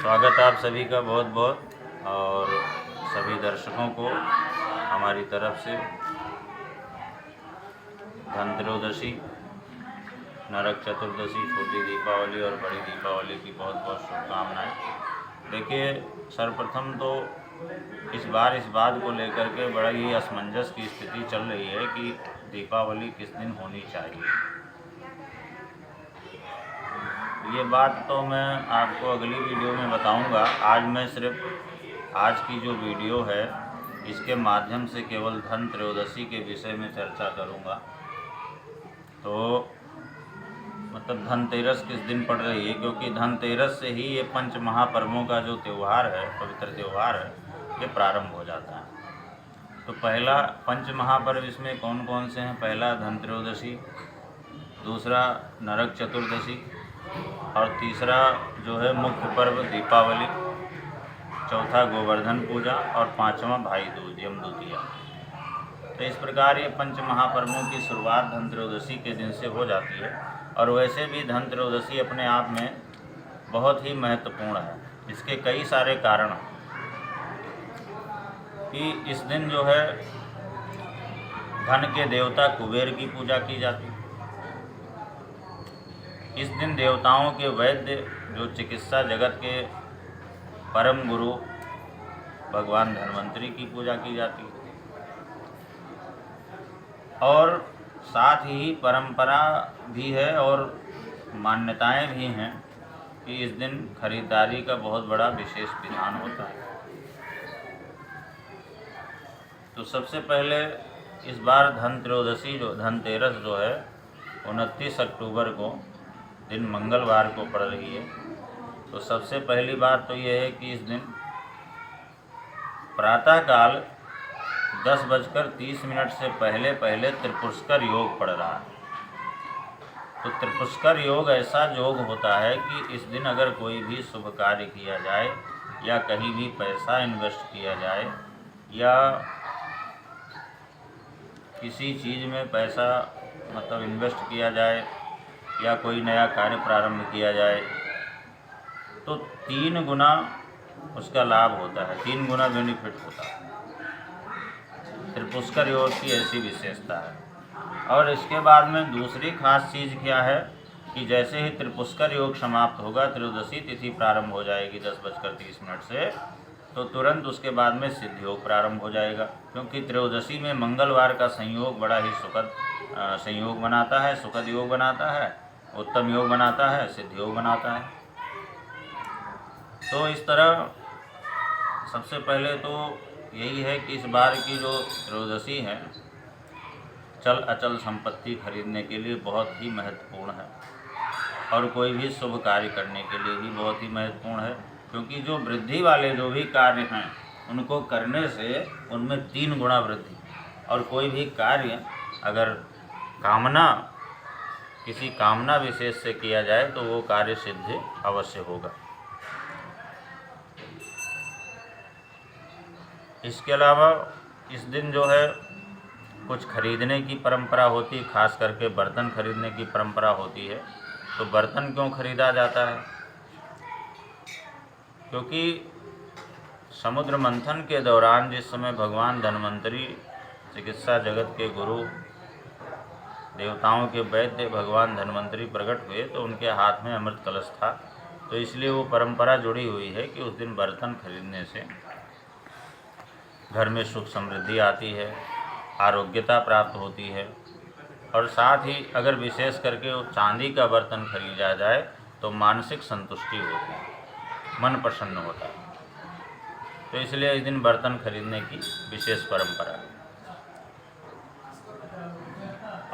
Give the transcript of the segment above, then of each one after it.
स्वागत आप सभी का बहुत बहुत और सभी दर्शकों को हमारी तरफ से धनत्रयोदशी, नरक चतुर्दशी, छोटी दीपावली और बड़ी दीपावली की बहुत बहुत शुभकामनाएं। देखिए, सर्वप्रथम तो इस बार इस बात को लेकर के बड़ा ही असमंजस की स्थिति चल रही है कि दीपावली किस दिन होनी चाहिए। ये बात तो मैं आपको अगली वीडियो में बताऊंगा। आज मैं सिर्फ आज की जो वीडियो है इसके माध्यम से केवल धनत्रयोदशी के विषय में चर्चा करूंगा। तो मतलब धनतेरस किस दिन पड़ रही है, क्योंकि धनतेरस से ही ये पंच महापर्वों का जो त्यौहार है, पवित्र त्यौहार है, ये प्रारंभ हो जाता है। तो पहला पंच महापर्व इसमें कौन कौन से हैं? पहला धनत्रयोदशी, दूसरा नरक चतुर्दशी और तीसरा जो है मुख्य पर्व दीपावली, चौथा गोवर्धन पूजा और पांचवा भाई दूज यमद्वितीया। तो इस प्रकार ये पंच महापर्वों की शुरुआत धनत्रयोदशी के दिन से हो जाती है। और वैसे भी धनत्रयोदशी अपने आप में बहुत ही महत्वपूर्ण है। इसके कई सारे कारण कि इस दिन जो है धन के देवता कुबेर की पूजा की जाती है। इस दिन देवताओं के वैद्य जो चिकित्सा जगत के परम गुरु भगवान धन्वंतरी की पूजा की जाती है। और साथ ही परंपरा भी है और मान्यताएं भी हैं कि इस दिन खरीदारी का बहुत बड़ा विशेष विधान होता है। तो सबसे पहले इस बार धनत्रयोदशी जो धनतेरस जो है 29 अक्टूबर को दिन मंगलवार को पड़ रही है। तो सबसे पहली बात तो यह है कि इस दिन प्रातःकाल 10:30 से पहले पहले त्रिपुष्कर योग पड़ रहा है। तो त्रिपुष्कर योग ऐसा योग होता है कि इस दिन अगर कोई भी शुभ कार्य किया जाए या कहीं भी पैसा इन्वेस्ट किया जाए या किसी चीज़ में पैसा मतलब इन्वेस्ट किया जाए या कोई नया कार्य प्रारंभ किया जाए तो 3 गुना उसका लाभ होता है, 3 गुना बेनिफिट होता है। त्रिपुष्कर योग की ऐसी विशेषता है। और इसके बाद में दूसरी खास चीज़ क्या है कि जैसे ही त्रिपुष्कर योग समाप्त होगा, त्रयोदशी तिथि प्रारंभ हो जाएगी 10:30 से, तो तुरंत उसके बाद में सिद्ध योग प्रारंभ हो जाएगा। क्योंकि त्रयोदशी में मंगलवार का संयोग बड़ा ही सुखद संयोग बनाता है, सुखद योग बनाता है, उत्तम योग बनाता है, सिद्ध योग बनाता है। तो इस तरह सबसे पहले तो यही है कि इस बार की जो त्रयोदशी है चल अचल संपत्ति खरीदने के लिए बहुत ही महत्वपूर्ण है और कोई भी शुभ कार्य करने के लिए भी बहुत ही महत्वपूर्ण है। क्योंकि जो वृद्धि वाले जो भी कार्य हैं उनको करने से उनमें 3 गुना वृद्धि। और कोई भी कार्य अगर किसी कामना विशेष से किया जाए तो वो कार्य सिद्ध अवश्य होगा। इसके अलावा इस दिन जो है कुछ खरीदने की परंपरा होती है, खास करके बर्तन खरीदने की परंपरा होती है। तो बर्तन क्यों खरीदा जाता है? क्योंकि समुद्र मंथन के दौरान जिस समय भगवान धन्वंतरी चिकित्सा जगत के गुरु देवताओं के वैद्य भगवान धन्वंतरी प्रकट हुए तो उनके हाथ में अमृत कलश था। तो इसलिए वो परंपरा जुड़ी हुई है कि उस दिन बर्तन खरीदने से घर में सुख समृद्धि आती है, आरोग्यता प्राप्त होती है। और साथ ही अगर विशेष करके वो चांदी का बर्तन खरीदा जाए तो मानसिक संतुष्टि होती है, मन प्रसन्न होता है। तो इसलिए इस दिन बर्तन खरीदने की विशेष परंपरा है।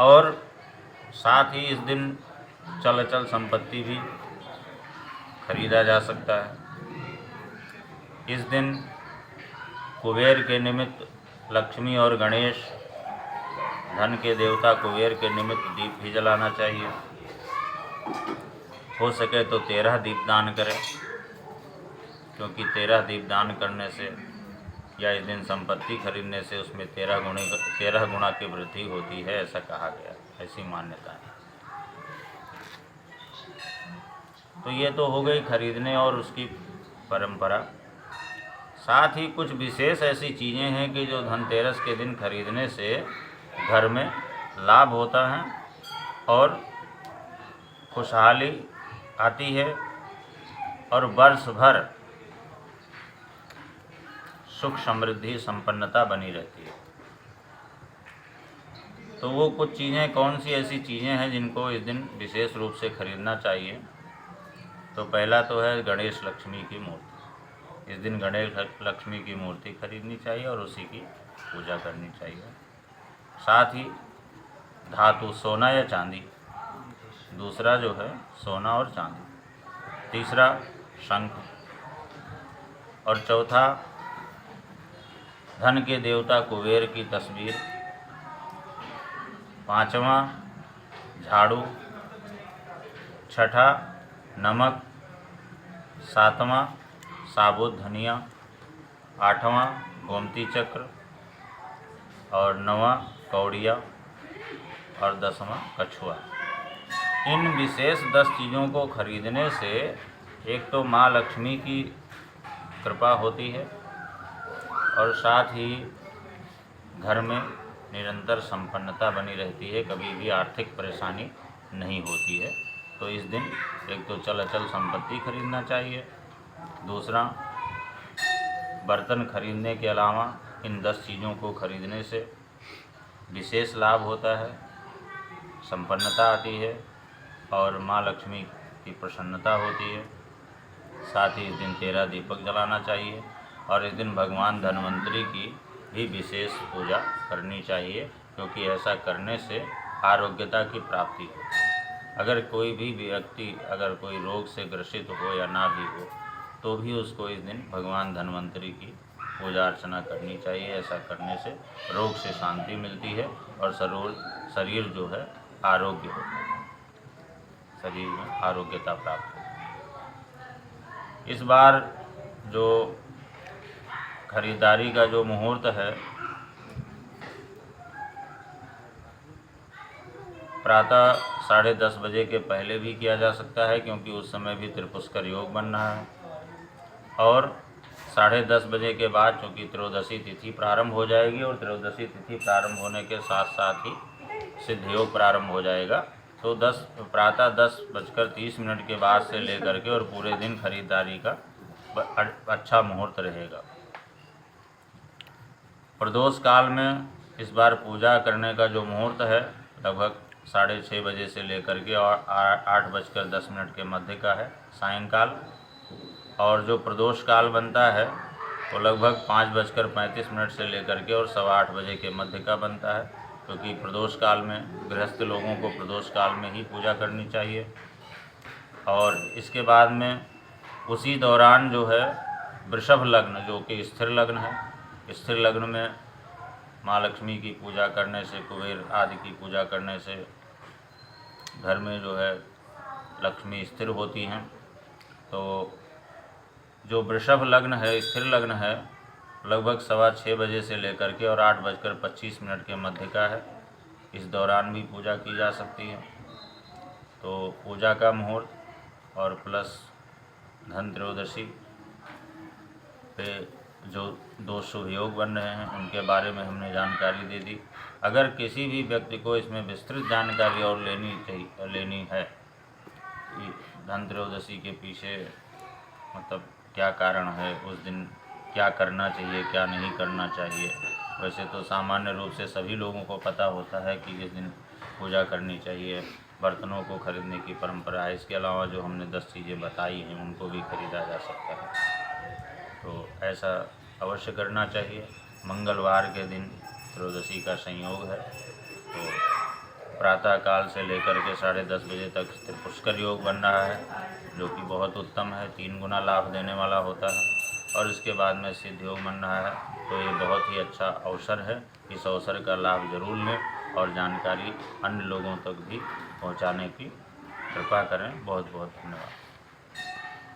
और साथ ही इस दिन चल अचल संपत्ति भी खरीदा जा सकता है। इस दिन कुबेर के निमित्त लक्ष्मी और गणेश, धन के देवता कुबेर के निमित्त दीप भी जलाना चाहिए। हो सके तो 13 दीप दान करें, क्योंकि 13 दीप दान करने से या इस दिन संपत्ति खरीदने से उसमें 13 गुना की वृद्धि होती है, ऐसा कहा गया, ऐसी मान्यता है। तो ये तो हो गई खरीदने और उसकी परंपरा। साथ ही कुछ विशेष ऐसी चीज़ें हैं कि जो धनतेरस के दिन खरीदने से घर में लाभ होता है और खुशहाली आती है और वर्ष भर सुख समृद्धि संपन्नता बनी रहती है। तो वो कुछ चीज़ें कौन सी ऐसी चीज़ें हैं जिनको इस दिन विशेष रूप से खरीदना चाहिए। तो पहला तो है गणेश लक्ष्मी की मूर्ति। इस दिन गणेश लक्ष्मी की मूर्ति खरीदनी चाहिए और उसी की पूजा करनी चाहिए। साथ ही धातु सोना या चांदी, दूसरा जो है सोना और चांदी, तीसरा शंख और चौथा धन के देवता कुबेर की तस्वीर, पांचवा झाड़ू, छठा नमक, सातवां साबुत धनिया, आठवां गोमती चक्र और नौवां कौड़िया और 10वां कछुआ। इन विशेष 10 चीज़ों को खरीदने से एक तो माँ लक्ष्मी की कृपा होती है और साथ ही घर में निरंतर संपन्नता बनी रहती है, कभी भी आर्थिक परेशानी नहीं होती है। तो इस दिन एक तो चल अचल संपत्ति खरीदना चाहिए, दूसरा बर्तन खरीदने के अलावा इन 10 चीज़ों को खरीदने से विशेष लाभ होता है, संपन्नता आती है और माँ लक्ष्मी की प्रसन्नता होती है। साथ ही इस दिन 13 दीपक जलाना चाहिए और इस दिन भगवान धन्वंतरी की भी विशेष पूजा करनी चाहिए, क्योंकि ऐसा करने से आरोग्यता की प्राप्ति होती है। अगर कोई भी व्यक्ति अगर कोई रोग से ग्रसित हो या ना भी हो तो भी उसको इस दिन भगवान धन्वंतरी की पूजा अर्चना करनी चाहिए। ऐसा करने से रोग से शांति मिलती है और शरीर जो है आरोग्य होता है, शरीर में आरोग्यता प्राप्त होती है। इस बार जो खरीदारी का जो मुहूर्त है प्रातः 10:30 बजे के पहले भी किया जा सकता है, क्योंकि उस समय भी त्रिपुष्कर योग बन रहा है। और 10:30 बजे के बाद चूँकि त्रयोदशी तिथि प्रारंभ हो जाएगी और त्रयोदशी तिथि प्रारंभ होने के साथ साथ ही सिद्ध योग प्रारंभ हो जाएगा। तो प्रातः 10:30 के बाद से लेकर के और पूरे दिन खरीदारी का अच्छा मुहूर्त रहेगा। प्रदोष काल में इस बार पूजा करने का जो मुहूर्त है लगभग 6:30 बजे से लेकर के और 8:10 के मध्य का है सायंकाल। और जो प्रदोष काल बनता है वो लगभग 5:35 से लेकर के और 8:15 बजे के मध्य का बनता है, क्योंकि प्रदोष काल में गृहस्थ लोगों को प्रदोष काल में ही पूजा करनी चाहिए। और इसके बाद में उसी दौरान जो है वृषभ लग्न जो कि स्थिर लग्न है, स्थिर लग्न में माँ लक्ष्मी की पूजा करने से, कुबेर आदि की पूजा करने से घर में जो है लक्ष्मी स्थिर होती हैं। तो जो वृषभ लग्न है, स्थिर लग्न है, लगभग 6:15 बजे से लेकर के और 8:25 के मध्य का है। इस दौरान भी पूजा की जा सकती है। तो पूजा का मुहूर्त और प्लस धन त्रयोदशी पे जो 2 शुभ योग बन रहे हैं उनके बारे में हमने जानकारी दे दी। अगर किसी भी व्यक्ति को इसमें विस्तृत जानकारी और लेनी है कि धन त्रयोदशी के पीछे मतलब क्या कारण है, उस दिन क्या करना चाहिए, क्या नहीं करना चाहिए, वैसे तो सामान्य रूप से सभी लोगों को पता होता है कि इस दिन पूजा करनी चाहिए, बर्तनों को खरीदने की परंपरा है। इसके अलावा जो हमने 10 चीज़ें बताई हैं उनको भी खरीदा जा सकता है। तो ऐसा अवश्य करना चाहिए। मंगलवार के दिन त्रयोदशी का संयोग है, तो प्रातः काल से लेकर के 10:30 बजे तक त्रिपुष्कर योग बन रहा है, जो कि बहुत उत्तम है, 3 गुना लाभ देने वाला होता है। और इसके बाद में सिद्ध योग बन रहा है, तो ये बहुत ही अच्छा अवसर है। इस अवसर का लाभ जरूर लें और जानकारी अन्य लोगों तक भी पहुंचाने की कृपा करें। बहुत बहुत धन्यवाद।